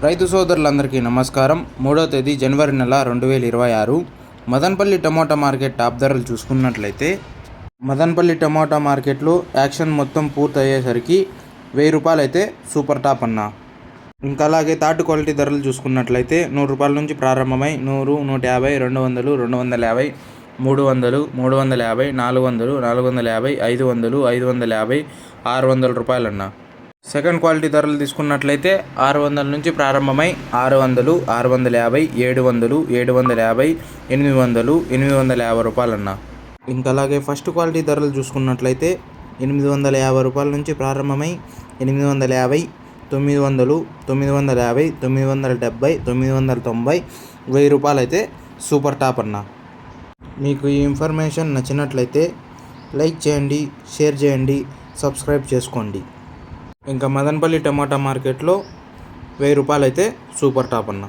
రైతు సోదరులందరికీ నమస్కారం. 3వ తేదీ జనవరి నెల 2026 మదనపల్లి టమోటా మార్కెట్ టాప్ ధరలు చూసుకున్నట్లయితే మదనపల్లి టమోటా మార్కెట్లో యాక్షన్ మొత్తం పూర్తయ్యేసరికి ₹1000 అయితే సూపర్ టాప్ అన్న. ఇంకా అలాగే థర్డ్ క్వాలిటీ ధరలు చూసుకున్నట్లయితే ₹100 నుంచి ప్రారంభమై 100, 150, 200, 250, 300, 350, 400, 450, 500, 550, ₹600 అన్న. సెకండ్ క్వాలిటీ ధరలు తీసుకున్నట్లయితే 600 నుంచి ప్రారంభమై 600, 650, 700, 750, 800, ₹850 అన్న. ఇంకా అలాగే ఫస్ట్ క్వాలిటీ ధరలు చూసుకున్నట్లయితే ₹850 నుంచి ప్రారంభమై 850, 900, 950, 970, 990, ₹1000 అయితే సూపర్ టాప్ అన్న. మీకు ఈ ఇన్ఫర్మేషన్ నచ్చినట్లయితే లైక్ చేయండి, షేర్ చేయండి, సబ్స్క్రైబ్ చేసుకోండి. ఇంకా మదనపల్లి టమాటా మార్కెట్లో ₹1000 అయితే సూపర్ టాప్ అన్న.